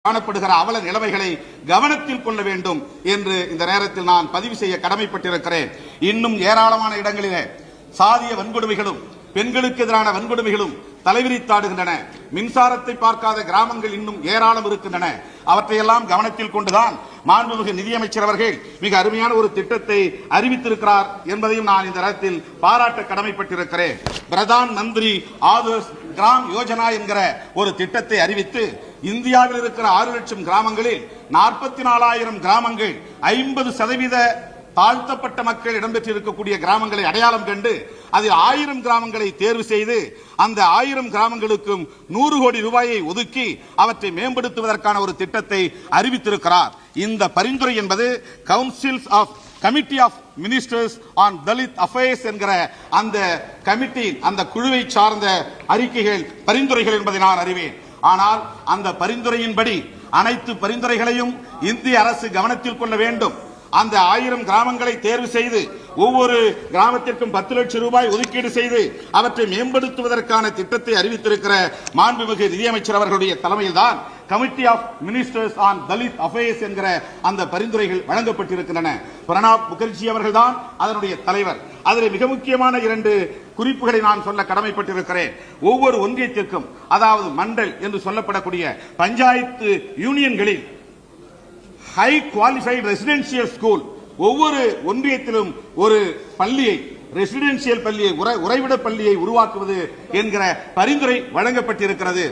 காணப்படுகிற அவல நிலைமைகளை கவனத்தில் கொள்ள வேண்டும் என்று இந்த நேரத்தில் நான் பதிவு செய்ய கடமைப்பட்டிருக்கிறேன். இன்னும் ஏராளமான இடங்களிலே சாதிய வன்கொடுமைகளும் பெண்களுக்கு எதிரான வன்கொடுமைகளும் தலைவிரித்தாடுகின்றன. மின்சாரத்தை பார்க்காத கிராமங்கள் இன்னும் ஏராளம் இருக்கின்றன. அவற்றையெல்லாம் கவனத்தில் கொண்டுதான் மாண்புமிகு நிதியமைச்சர் அவர்கள் மிக அருமையான ஒரு திட்டத்தை அறிவித்திருக்கிறார் என்பதையும் நான் இந்த நேரத்தில் பாராட்ட கடமைப்பட்டிருக்கிறேன். பிரதான் மந்திரி ஆதர்ஷ் கிராம் யோஜனா என்கிற ஒரு திட்டத்தை அறிவித்து இந்தியாவில் இருக்கிற 6 லட்சம் கிராமங்களில் 44,000 கிராமங்கள் 50% தாழ்த்தப்பட்ட மக்கள் இடம்பெற்றிருக்கக்கூடிய கிராமங்களை அடையாளம் கண்டு அதில் 1000 கிராமங்களை தேர்வு செய்து அந்த 1000 கிராமங்களுக்கும் 100 கோடி ரூபாயை ஒதுக்கி அவற்றை மேம்படுத்துவதற்கான ஒரு திட்டத்தை அறிவித்திருக்கிறார். இந்த பரிந்துரை என்பது councils of committee of ministers on Dalit affairs என்கிற அந்த கமிட்டி அந்த குழுவை சார்ந்த அறிக்கைகள் பரிந்துரைகள் என்பதை நான் அறிவேன். ஆனால் அந்த பரிந்துரையின்படி அனைத்து பரிந்துரைகளையும் இந்திய அரசு கவனத்தில் கொள்ள வேண்டும். அந்த 1000 கிராமங்களை தேர்வு செய்து ஒவ்வொரு கிராமத்திற்கும் 10 லட்சம் ரூபாய் ஒதுக்கீடு செய்து அவற்றை மேம்படுத்துவதற்கான திட்டத்தை அறிவித்திருக்கிற மாண்புமிகு நிதியமைச்சர் அவர்களுடைய தலைமையில் தான் committee of ministers on Dalit affairs என்கிற அந்த பரிந்துரைகள் வழங்கப்பட்டிருக்கின்றன. பிரணாப் முகர்ஜி அவர்கள் தான் அதனுடைய தலைவர். அதில் மிக முக்கியமான 2 குறிப்புகளை நான் சொல்ல கடமைப்பட்டிருக்கிறேன். ஒவ்வொரு ஒன்றியத்திற்கும், அதாவது மண்டல் என்று சொல்லப்படக்கூடிய பஞ்சாயத்து யூனியன்களில் ஹை குவாலிஃபைடு ரெசிடென்சியல் ஸ்கூல், ஒவ்வொரு ஒன்றியத்திலும் ஒரு பள்ளியை, ரெசிடென்சியல் பள்ளியை, உறைவிட பள்ளியை உருவாக்குவது என்கிற பரிந்துரை வழங்கப்பட்டிருக்கிறது.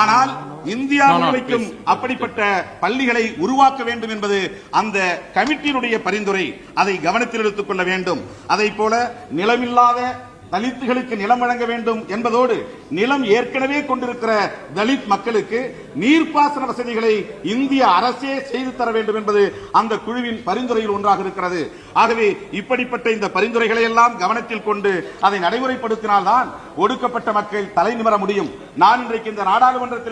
ஆனால் இந்தியா முழுமைக்கும் அப்படிப்பட்ட பள்ளிகளை உருவாக்க வேண்டும் என்பது அந்த கமிட்டியினுடைய பரிந்துரை. அதை கவனத்தில் எடுத்துக் கொள்ள வேண்டும். அதை போல நிலமில்லாத தலித்துகளுக்கு நிலம் வழங்க வேண்டும் என்பதோடு நிலம் ஏற்கனவே கொண்டிருக்கிற தலித் மக்களுக்கு நீர்ப்பாசன வசதிகளை இந்திய அரசே செய்து தர வேண்டும் என்பது அந்த குழுவின் பரிந்துரையில் ஒன்றாக இருக்கிறது. ஆகவே இப்படிப்பட்ட இந்த பரிந்துரைகளை எல்லாம் கவனத்தில் கொண்டு அதை நடைமுறைப்படுத்தினால்தான் ஒடுக்கப்பட்ட மக்கள் தலை நிமிர முடியும். நான் இன்றைக்கு இந்த நாடாளுமன்றத்தில்